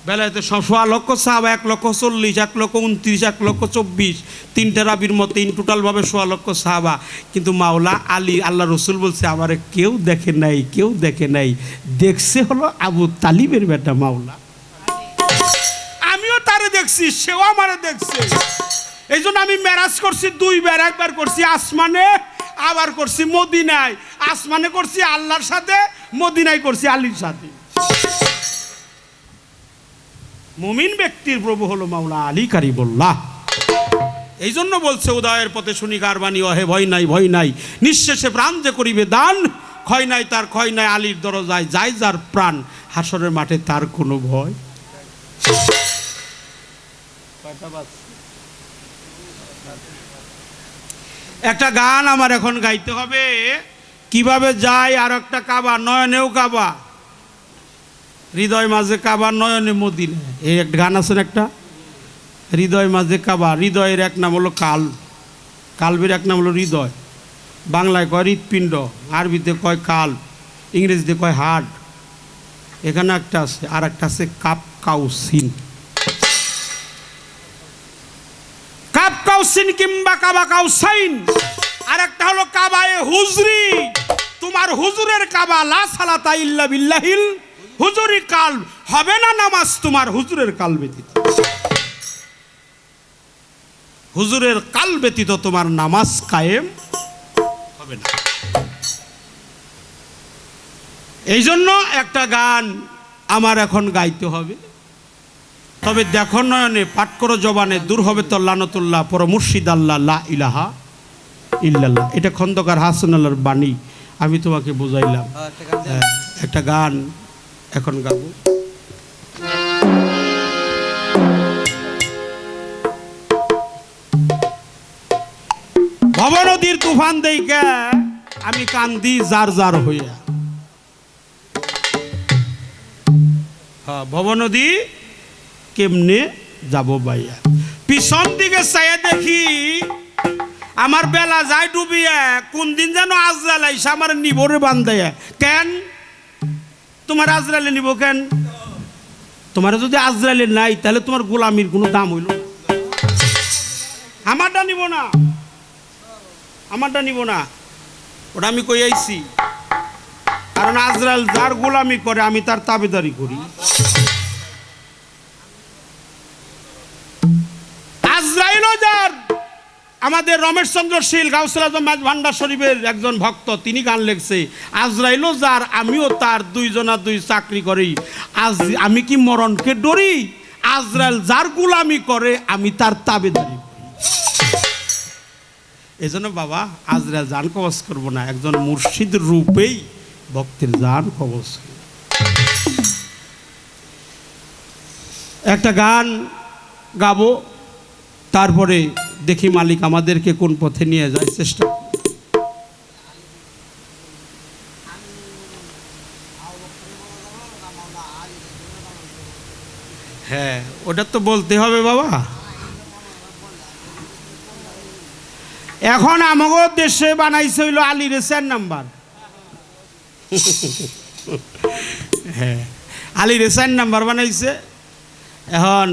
বেলায়েতে 1.25 সাহাবা, 1,40,000, 1,29,000, 1,24,000, 3টা রাবির মতো ইন টোটালভাবে 1,25,000 সাহাবা। কিন্তু মাওলা আলী, আল্লাহ রসুল বলছে আমারে কেউ দেখে নাই, কেউ দেখে নাই, দেখছে হলো আবু তালিবের বেটা মাওলা। আমিও তারে দেখছি, সেও আমারে দেখছে। এই জন্য আমি মেরাজ করছি 2 বার, একবার করছি আসমানে, আবার করছি মদিনায়। আসমানে করছি আল্লাহর সাথে, মদিনায় করছি আলীর সাথে। মুমিন ব্যক্তির প্রভু হলো মাওলা আলী কারিমুল্লাহ। এই জন্য বলছে উদয়ের পথে শুনি গারবানি, অহে ভয় নাই, ভয় নাই, নিঃশেষে প্রাণ যে করিবে দান, ক্ষয় নাই তার, ক্ষয় নাই আলীর দরজায় যায় যার প্রাণ, হাসরের মাঠে তার কোনো ভয়। একটা গান আমার এখন গাইতে হবে, কিভাবে যায় আর একটা কাবা, নয়নেও কাবা, হৃদয় মাঝে কাবা, নয়নে মদিনা। এই একটা গান আছে একটা, হৃদয় মাঝে কাবা। হৃদয়ের এক নাম হলো কাল, কালবের এক নাম হলো হৃদয়। বাংলায় কয় হৃৎপিণ্ড, আরবিতে কয় কাল, ইংরেজিতে কয় হার্ট। এখানে একটা আছে, আর একটা আছে কাপ কাউসিন। কাপ কাউসিন কিংবা কাবা কাউসাইন। আর একটা হলো কাবায়ে হুজরি, তোমার হুজুরের কাবা। লা সালাতা ইল্লা বিল্লাহিল হুজুরি কাল, হবে না নামাজ তোমার হুজুরের কাল ব্যতীত। হুজুরের কাল ব্যতীত তোমার নামাজ কায়েম হবে না। এই জন্য একটা গান আমার এখন গাইতে হবে। তবে দেখো নয়নে, পাঠ করো জবানে, দূর হবে তো লানতুল্লাহ, পর মুর্শিদ আল্লাহ, লা ইলাহা ইল্লাল্লাহ। এটা খন্দকার হাসান আল্লাহর বাণী, আমি তোমাকে বুঝাইলাম। একটা গান এখন গাবো। ভব নদীর তুফান দেইকা আমি কান্দি জার জার হইয়া। হ্যাঁ, ভব নদী কেমনে যাব বাইয়া। পিছন দিকে চাইয়া দেখি আমার বেলা যায় ডুবিয়া। কোন দিন যেন আজরাইল আইসা আমার নিবরে বান্ধাইয়া। কেন তোমার আজরাইলে নিব কেন? তোমার যদি আজরাইলে নাই, তাহলে তোমার গোলামির কোনো দাম হইল না। আমারটা নিব না, আমারটা নিব না, ওটা আমি কই আইছি। কারণ আজরাইল যার গোলামি করে, আমি তার তাবেদারি করি। আজরাইলও যার, আমাদের রমেশ চন্দ্র শীল গাউসুল আজম মাঝ ভান্ডার শরীফের একজন ভক্ত, তিনি গান লেখছে, আজরাইলও যার আমিও তার, দুইজনা দুই চাকরি করি। আজ আমি কি মরণকে ডরি? আজরাইল যার গোলামি করে, আমি তার তাবেদারি করি। এই জন্য বাবা আজরা জান কবজ করবো না, একজন মুর্শিদ রূপেই ভক্তের জান কবজ করব। একটা গান গাবো, তারপরে দেখি মালিক আমাদেরকে কোন পথে নিয়ে যায়, চেষ্টা করব। হ্যাঁ, ওটা তো বলতে হবে বাবা। এখন আমাগো দেশে বানাইছে হইল আলীর 4 নাম্বার। হ্যাঁ, আলীর 4 নাম্বার বানাইছে। এখন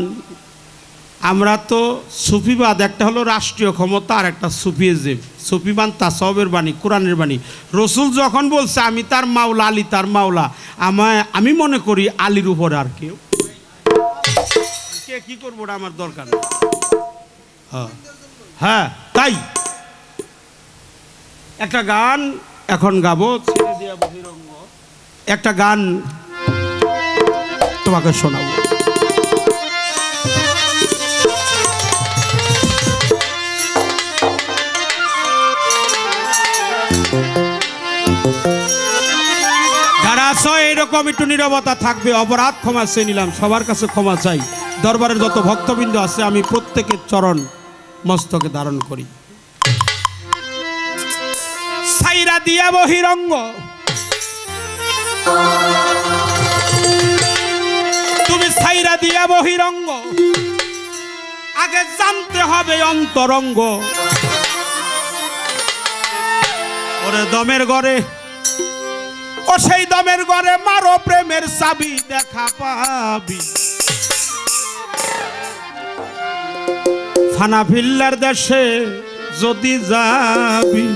আমরা তো সুফিবাদ, একটা হলো রাষ্ট্রীয় ক্ষমতা আর একটা সুফিজম। সুফিবান তাসাউফের বাণী, কোরআনের বাণী। রসুল যখন বলছে আমি তার মাওলা, আলী তার মাওলা, আমি মনে করি আলীর উপরে আর কেউ কে কি করবো ওটা আমার দরকার নেই। হ্যাঁ, তাই একটা গান এখন গাবো, ছেড়ে দিয়া বহিরঙ্গ। একটা গান তোমাকে শোনাবো। যারা আছো এরকম একটু নীরবতা থাকবে, অপরাধ ক্ষমা চেয়ে নিলাম, সবার কাছে ক্ষমা চাই। দরবারের যত ভক্তবৃন্দ আছে আমি প্রত্যেকের চরণ মস্তকে ধারণ করি। সাইরা দিয়া বহিরঙ্গ, তুমি সাইরা দিয়া বহিরঙ্গ, আগে জানতে হবে অন্তরঙ্গ। ওরে দমের ঘরে, ও সেই দমের ঘরে মারো প্রেমের চাবি, দেখা পাবি। ফানা ফিল্লার দেশে যদি যাবি,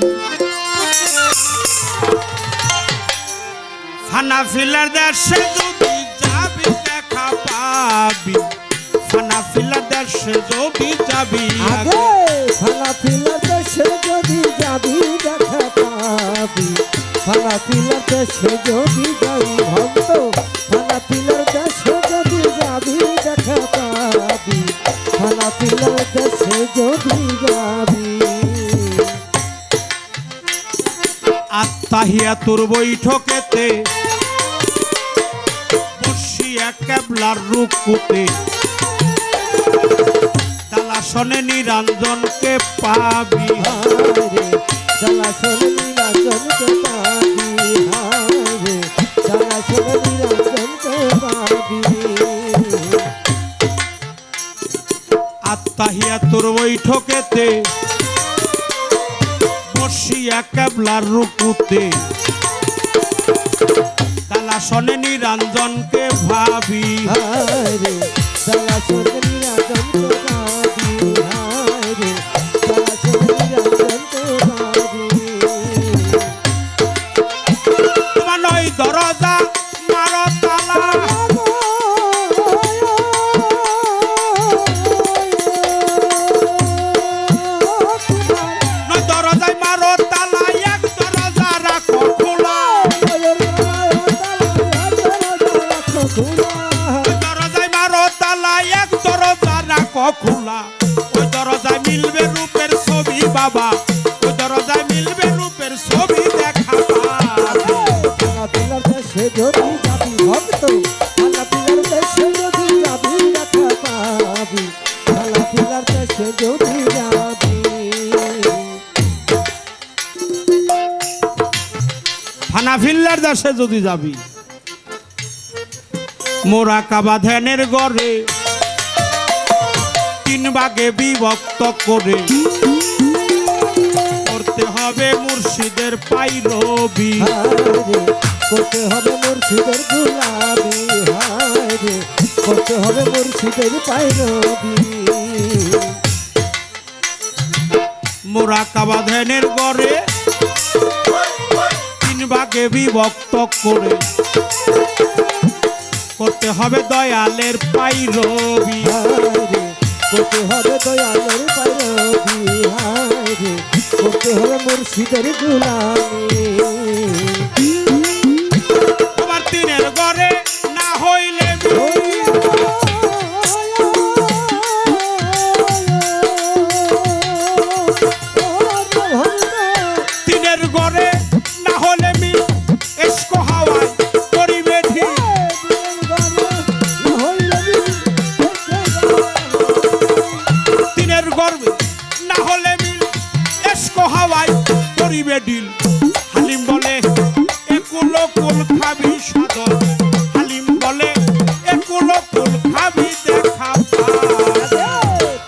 ফানা ফিল্লার দেশে যদি যাবি, দেখা পাবি। ফানা ফিল্লার দেশে যদি যাবি, আগে ফানা ফিল্লার দেশে যদি যাবি, দেখা পাবি। ফানা ফিল্লার দেশে যদি যাবি ভক্ত, ফানা ফিল্লার দেশে যদি যাবি, দেখা পাবি। ফানা ফিল্লার দেশে যদি যাবি। আত্মাহিয়া তোর বৈঠকেতে বসিয়া কেবলার রুকুতে, তালাশনে নিরঞ্জনকে পাবি। হায়রে তালাশনে নিরঞ্জনকে পাবি, হায়রে তালাশনে নিরঞ্জনকে পাবি। আত্মাহিয়া তোর বৈঠকেতে বসিয়া কেবলার রুকুতে, তালাশনে নিরঞ্জনকে ভাবি। হায়রে তালাশনে নিরঞ্জনকে পাবি, হায়রে তালাশনে নিরঞ্জনকে পাবি। তোমার নয় দরজা মারো তালা, নয় দরজায় মারো তালা, এক দরজা রাখো খোলা। দরজায় মারো তালা, এক দরজা রাখো খোলা। ওই দরজায় মিলবে রূপের ছবি বাবা, ওই দরজায় মিলবে রূপের ছবি, দেখা পাবি। ফানা ফিল্লার দেশে যদি যাবি ভক্ত, ফানা ফিল্লার দেশে যদি যাবি, দেখা পাবি। ফানা ফিল্লার দেশে যদি যাবি। ফানা ফিল্লার দেশে যদি যাবি, মোরা কাবা ধ্যানের গড়ে 3 ভাগে বিভক্ত করে, করতে হবে মুর্শিদের পাইরবি। হায়রে করতে হবে মুর্শিদের গুলাবি, হায়রে করতে হবে মুর্শিদের পাইরবি। মোরা কাবা ধ্যানের গড়ে 3 ভাগে বিভক্ত করে, করতে হবে দয়ালের পাইরবি। হায়রে করতে হবে দয়ালের পাইরবি, হায়রে করতে হবে মুর্শিদের গুলামি। তোমার 3 গড়ে না হইলে ও কুল খাবি সাদর হালিম বলে একুল কুল খাবি দেখা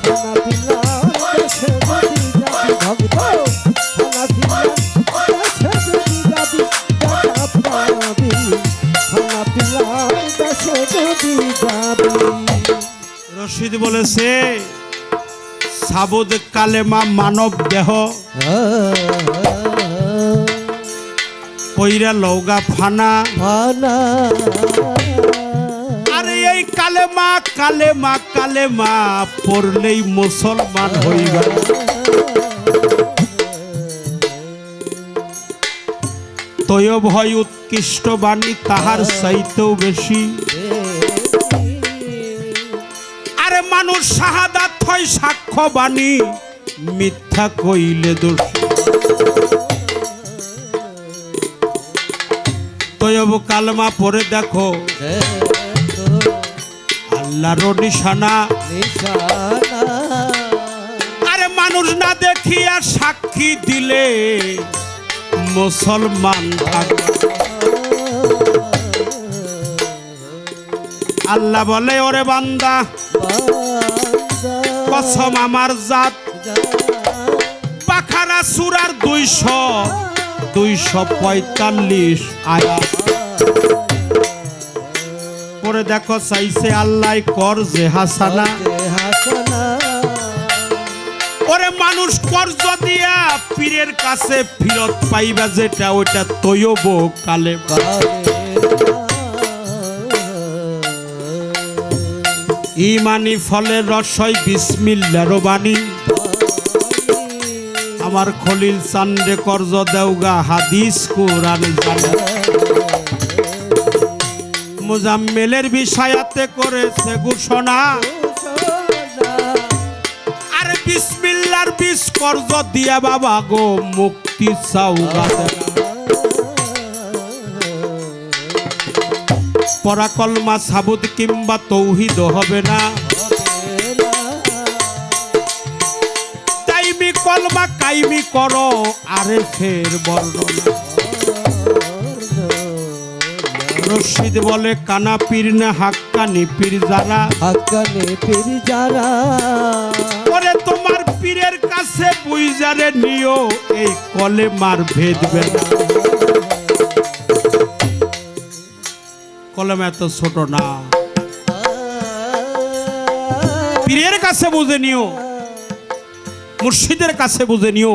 খানা পিলার দেশে যদি যাবি ভক্ত খানা পিলার দেশে যদি যাবি দেখা পাবি খানা পিলার দেশে যদি যাবি রশিদ বলেছে সাবুদ কালেমা মানব দেহ পইরা লৌগা ফানা ভানা আরে এই কালেমা কালেমা কালেমা পড়লেই মুসলমান হইবা তৈব হয় উৎকৃষ্ট বাণী তাহার চাইতেও বেশি আরে মানুষ শাহাদাত হয় সাক্ষ্য বাণী মিথ্যা কইলে দোষ তৈব কালেমা পড়ে দেখো আল্লাহর নিশানা নিশানা আরে মানুষ না দেখিয়া সাক্ষী দিলে মুসলমান থাকবে আল্লাহ বলে ওরে বান্দা কসম আমার জাত পাখারা সূরার 245 আয়াত পরে দেখো চাইছে আল্লাহ কর যে হাসানা হাসানা ওরে মানুষ কর্জ দিয়া পীরের কাছে ফিরত পাইবা যেটা ওইটা তৈব কালে ইমানি ফলের রসই বিসমিল্লাহর বাণী আমার খলিল চান্দে কর্জ দেওগা হাদিস কোরআন জানে মুজাম্মেলের বিষয়াতে করেছে ঘোষণা আরে বিসমিল্লাহর বিষ কর্জ দিয়া বাবা গো মুক্তি চাওগা পরা কলমা সাবুদ কিংবা তৌহিদ হবে না তাইমি কলমা কাইমি করো আরে ফের বর্ণনা রশিদ বলে কানা পীর না হাক্কানি পীর যারা হাক্কানি পীর যারা ওরে তোমার পীরের কাছে বুইজারে নিও এই কলেমার ভেদ বেলা কলম এত ছোট না পীরের কাছে বুঝে নিও মুর্শিদের কাছে বুঝে নিও